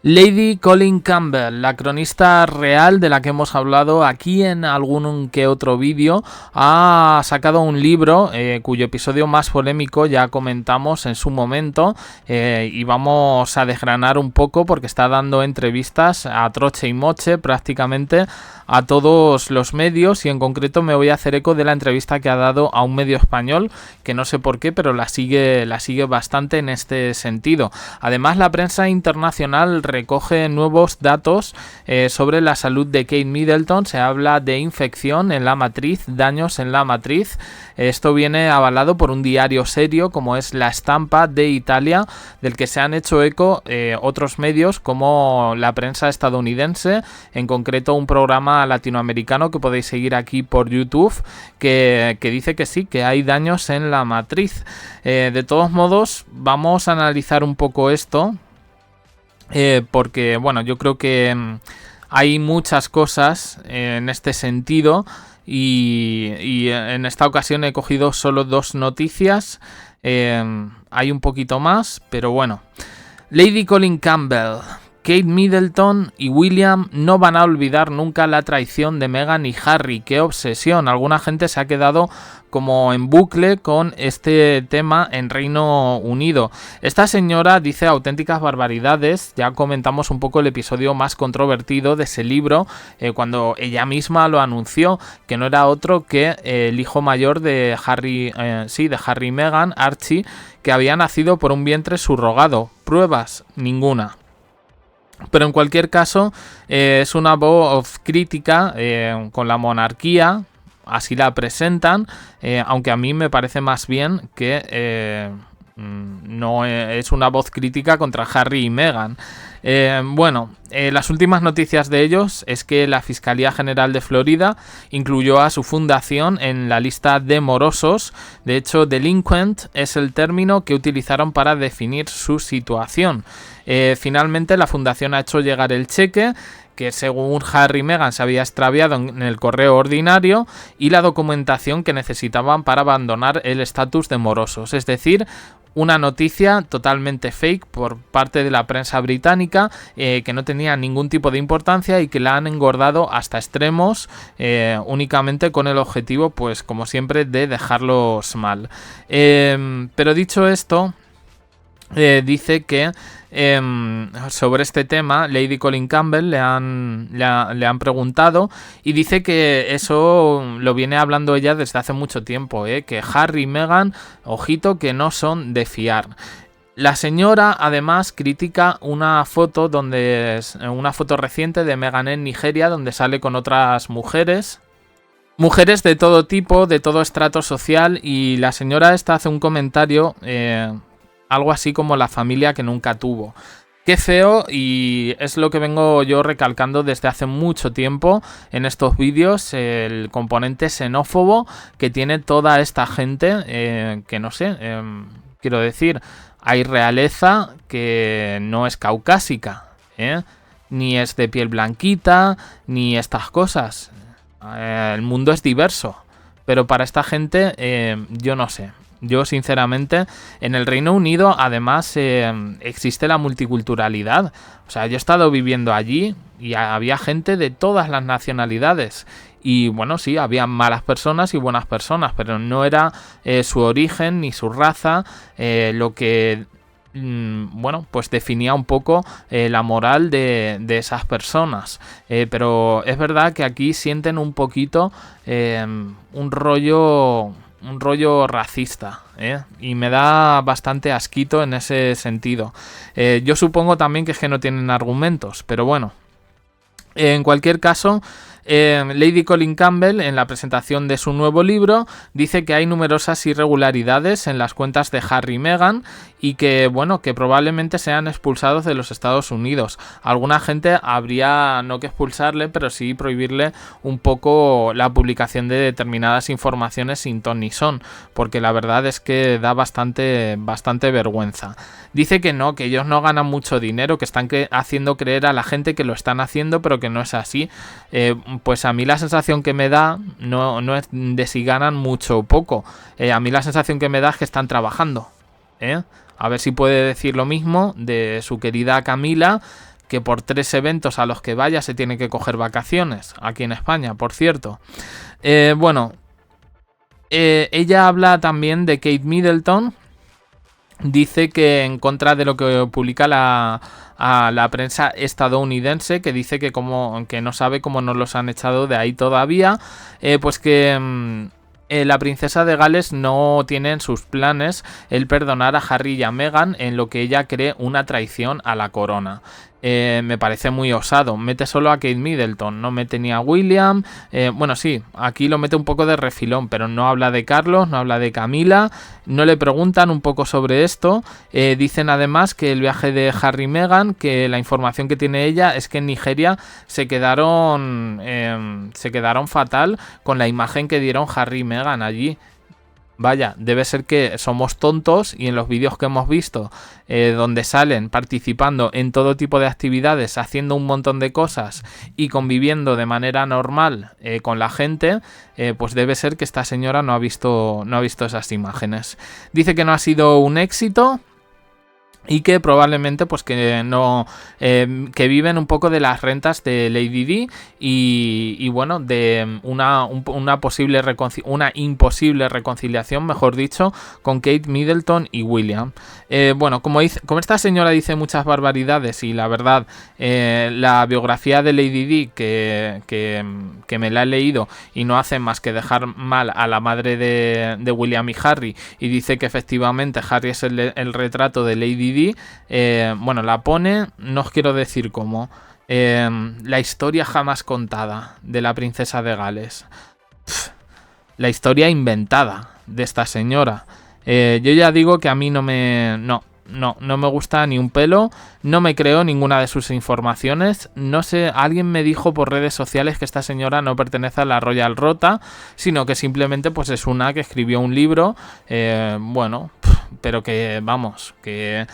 Lady Colin Campbell, la cronista real de la que hemos hablado aquí en algún que otro vídeo, ha sacado un libro cuyo episodio más polémico ya comentamos en su momento, y vamos a desgranar un poco porque está dando entrevistas a troche y moche prácticamente a todos los medios, y en concreto me voy a hacer eco de la entrevista que ha dado a un medio español que no sé por qué, pero la sigue bastante en este sentido. Además, la prensa internacional recoge nuevos datos sobre la salud de Kate Middleton. Se habla de infección en la matriz, daños en la matriz. Esto viene avalado por un diario serio como es La Stampa de Italia, del que se han hecho eco otros medios como la prensa estadounidense, en concreto un programa latinoamericano que podéis seguir aquí por YouTube, que dice que sí, que hay daños en la matriz. De todos modos, vamos a analizar un poco esto, porque bueno, yo creo que hay muchas cosas en este sentido, y en esta ocasión he cogido solo dos noticias. Hay un poquito más, pero bueno. Lady Colin Campbell. Kate Middleton y William no van a olvidar nunca la traición de Meghan y Harry. ¡Qué obsesión! Alguna gente se ha quedado como en bucle con este tema en Reino Unido. Esta señora dice auténticas barbaridades. Ya comentamos un poco el episodio más controvertido de ese libro, cuando ella misma lo anunció, que no era otro que el hijo mayor de Harry, de Harry y Meghan, Archie, que había nacido por un vientre subrogado. Pruebas, ninguna. Pero en cualquier caso, es una voz crítica con la monarquía, así la presentan, aunque a mí me parece más bien que no es una voz crítica contra Harry y Meghan. Las últimas noticias de ellos es que la Fiscalía General de Florida incluyó a su fundación en la lista de morosos. De hecho, delinquent es el término que utilizaron para definir su situación. Finalmente, la fundación ha hecho llegar el cheque, que según Harry y Meghan se había extraviado en el correo ordinario, y la documentación que necesitaban para abandonar el estatus de morosos. Es decir, una noticia totalmente fake por parte de la prensa británica, que no tenía ningún tipo de importancia y que la han engordado hasta extremos, únicamente con el objetivo, pues como siempre, de dejarlos mal. Pero dicho esto, dice que sobre este tema Lady Colin Campbell le han preguntado, y dice que eso lo viene hablando ella desde hace mucho tiempo, que Harry y Meghan, ojito, que no son de fiar. La señora además critica una foto reciente de Meghan en Nigeria, donde sale con otras mujeres de todo tipo, de todo estrato social, y la señora esta hace un comentario algo así como la familia que nunca tuvo. Qué feo, y es lo que vengo yo recalcando desde hace mucho tiempo en estos vídeos, el componente xenófobo que tiene toda esta gente, que no sé, quiero decir, hay realeza que no es caucásica, ni es de piel blanquita, ni estas cosas. El mundo es diverso, pero para esta gente, yo no sé. Yo, sinceramente, en el Reino Unido, además, existe la multiculturalidad. O sea, yo he estado viviendo allí y había gente de todas las nacionalidades. Y bueno, sí, había malas personas y buenas personas, pero no era su origen ni su raza lo que pues definía un poco la moral de esas personas. Pero es verdad que aquí sienten un poquito un rollo racista, y me da bastante asquito en ese sentido. Yo supongo también que es que no tienen argumentos, pero bueno. En cualquier caso, Lady Colin Campbell, en la presentación de su nuevo libro, dice que hay numerosas irregularidades en las cuentas de Harry y Meghan, y que, bueno, que probablemente sean expulsados de los Estados Unidos. Alguna gente habría no que expulsarle, pero sí prohibirle un poco la publicación de determinadas informaciones sin ton ni son, porque la verdad es que da bastante vergüenza. Dice que no, que ellos no ganan mucho dinero, que están haciendo creer a la gente que lo están haciendo, pero que no es así. Pues a mí la sensación que me da no es de si ganan mucho o poco. A mí la sensación que me da es que están trabajando. A ver si puede decir lo mismo de su querida Camila, que por 3 eventos a los que vaya se tiene que coger vacaciones, aquí en España, por cierto. Ella habla también de Kate Middleton. Dice que en contra de lo que publica la prensa estadounidense, que dice que no sabe cómo no los han echado de ahí todavía, pues que la princesa de Gales no tiene en sus planes el perdonar a Harry y a Meghan en lo que ella cree una traición a la corona. Me parece muy osado. Mete solo a Kate Middleton, no mete ni a William. Sí, aquí lo mete un poco de refilón, pero no habla de Carlos, no habla de Camila. No le preguntan un poco sobre esto. Dicen además que el viaje de Harry y Meghan, que la información que tiene ella es que en Nigeria se quedaron fatal con la imagen que dieron Harry y Meghan allí. Vaya, debe ser que somos tontos y en los vídeos que hemos visto donde salen participando en todo tipo de actividades, haciendo un montón de cosas y conviviendo de manera normal con la gente, pues debe ser que esta señora no ha visto esas imágenes. Dice que no ha sido un éxito y que probablemente pues que no que viven un poco de las rentas de Lady Di y bueno, de una imposible reconciliación, mejor dicho, con Kate Middleton y William. Como esta señora dice muchas barbaridades y la verdad la biografía de Lady Di que me la he leído y no hace más que dejar mal a la madre de William y Harry, y dice que efectivamente Harry es el retrato de Lady Di. La pone, no os quiero decir cómo, la historia jamás contada de la princesa de Gales. La historia inventada de esta señora. Yo ya digo que a mí no me gusta ni un pelo, no me creo ninguna de sus informaciones. No sé, alguien me dijo por redes sociales que esta señora no pertenece a la Royal Rota, sino que simplemente pues es una que escribió un libro, pero que vamos, que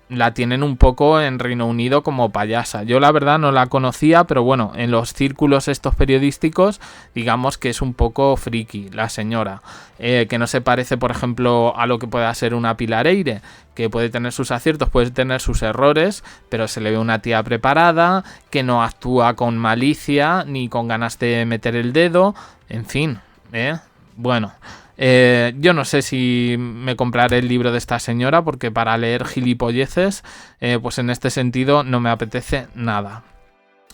la tienen un poco en Reino Unido como payasa. Yo la verdad no la conocía, pero bueno, en los círculos estos periodísticos, digamos que es un poco friki la señora. Que no se parece, por ejemplo, a lo que pueda ser una Pilar Eyre, que puede tener sus aciertos, puede tener sus errores, pero se le ve una tía preparada, que no actúa con malicia, ni con ganas de meter el dedo, en fin, yo no sé si me compraré el libro de esta señora, porque para leer gilipolleces, pues en este sentido no me apetece nada.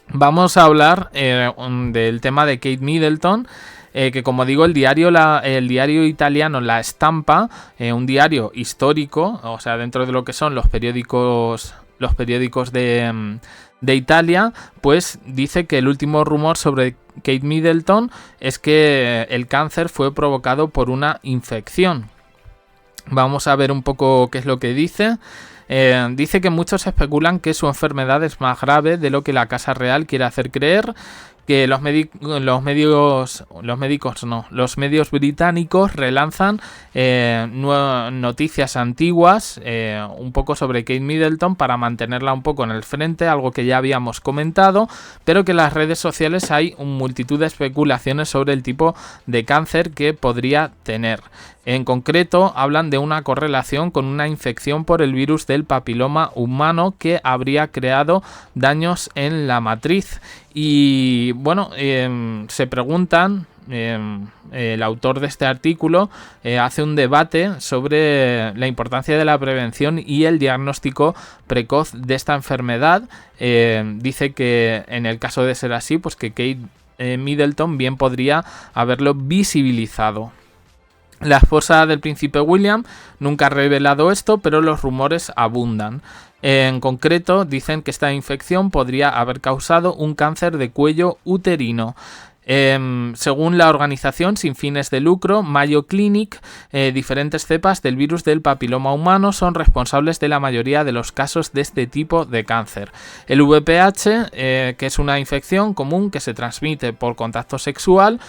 Vamos a hablar del tema de Kate Middleton, que como digo, el diario italiano La Stampa, un diario histórico, o sea, dentro de lo que son los periódicos de Italia, pues dice que el último rumor sobre Kate Middleton es que el cáncer fue provocado por una infección. Vamos a ver un poco qué es lo que dice. Dice que muchos especulan que su enfermedad es más grave de lo que la Casa Real quiere hacer creer, que los medios británicos relanzan noticias antiguas un poco sobre Kate Middleton para mantenerla un poco en el frente, algo que ya habíamos comentado, pero que en las redes sociales hay multitud de especulaciones sobre el tipo de cáncer que podría tener. En concreto, hablan de una correlación con una infección por el virus del papiloma humano que habría creado daños en la matriz. Y bueno, se preguntan, el autor de este artículo hace un debate sobre la importancia de la prevención y el diagnóstico precoz de esta enfermedad. Dice que en el caso de ser así, pues que Kate Middleton bien podría haberlo visibilizado. La esposa del príncipe William nunca ha revelado esto, pero los rumores abundan. En concreto, dicen que esta infección podría haber causado un cáncer de cuello uterino. Según la organización sin fines de lucro Mayo Clinic, diferentes cepas del virus del papiloma humano son responsables de la mayoría de los casos de este tipo de cáncer. El VPH, que es una infección común que se transmite por contacto sexual,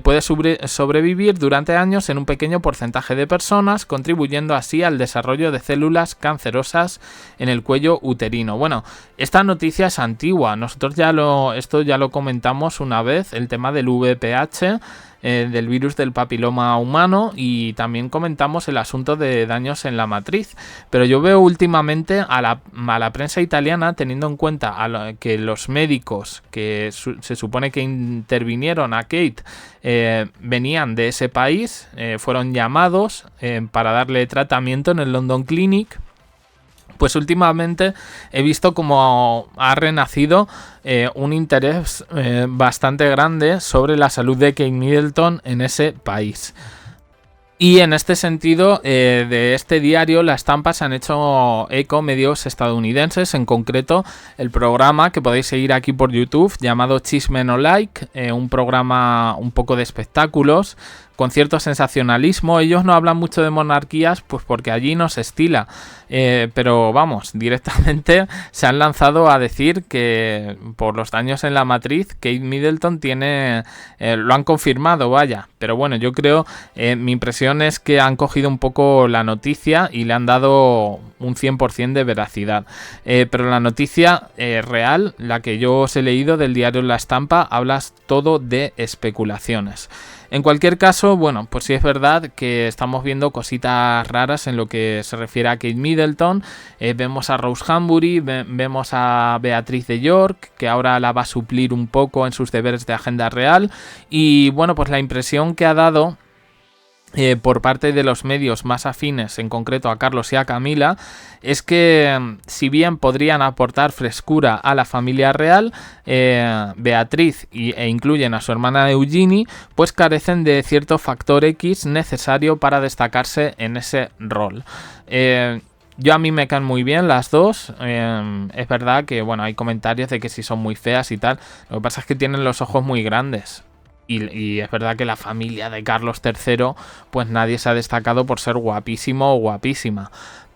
puede sobrevivir durante años en un pequeño porcentaje de personas, contribuyendo así al desarrollo de células cancerosas en el cuello uterino. Bueno, esta noticia es antigua. Nosotros esto ya lo comentamos una vez, el tema del VPH. del virus del papiloma humano, y también comentamos el asunto de daños en la matriz. Pero yo veo últimamente a la prensa italiana, teniendo en cuenta que los médicos que se supone que intervinieron a Kate venían de ese país, fueron llamados para darle tratamiento en el London Clinic. Pues últimamente he visto como ha renacido un interés bastante grande sobre la salud de Kate Middleton en ese país. Y en este sentido, de este diario, La Estampa, se han hecho eco medios estadounidenses, en concreto el programa que podéis seguir aquí por YouTube, llamado Chisme No Like, un programa un poco de espectáculos, con cierto sensacionalismo. Ellos no hablan mucho de monarquías, pues porque allí no se estila, pero vamos, directamente se han lanzado a decir que por los daños en la matriz, Kate Middleton tiene, lo han confirmado, vaya. Pero bueno, yo creo, mi impresión es que han cogido un poco la noticia y le han dado un 100% de veracidad. Pero la noticia real, la que yo os he leído del diario La Estampa, hablas todo de especulaciones. En cualquier caso, bueno, pues sí es verdad que estamos viendo cositas raras en lo que se refiere a Kate Middleton. Vemos a Rose Hambury, vemos a Beatriz de York, que ahora la va a suplir un poco en sus deberes de agenda real. Y bueno, pues la impresión que ha dado por parte de los medios más afines, en concreto a Carlos y a Camila, es que si bien podrían aportar frescura a la familia real, Beatriz e incluyen a su hermana Eugenie, pues carecen de cierto factor X necesario para destacarse en ese rol. A mí me caen muy bien las dos. Es verdad que bueno, hay comentarios de que si son muy feas y tal. Lo que pasa es que tienen los ojos muy grandes. Y es verdad que la familia de Carlos III, pues nadie se ha destacado por ser guapísimo o guapísima.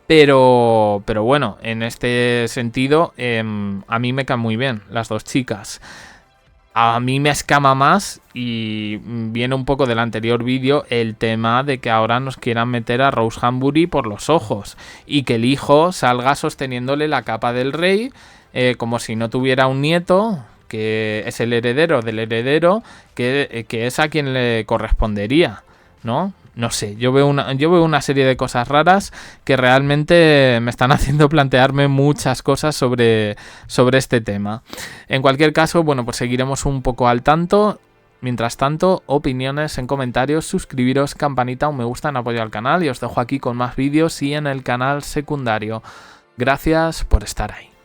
Pero bueno, en este sentido, a mí me caen muy bien las dos chicas. A mí me escama más, y viene un poco del anterior vídeo, el tema de que ahora nos quieran meter a Rose Hambury por los ojos y que el hijo salga sosteniéndole la capa del rey, como si no tuviera un nieto, que es el heredero del heredero, que es a quien le correspondería, ¿no? No sé, yo veo una serie de cosas raras que realmente me están haciendo plantearme muchas cosas sobre este tema. En cualquier caso, bueno, pues seguiremos un poco al tanto. Mientras tanto, opiniones en comentarios, suscribiros, campanita, un me gusta en apoyo al canal, y os dejo aquí con más vídeos y en el canal secundario. Gracias por estar ahí.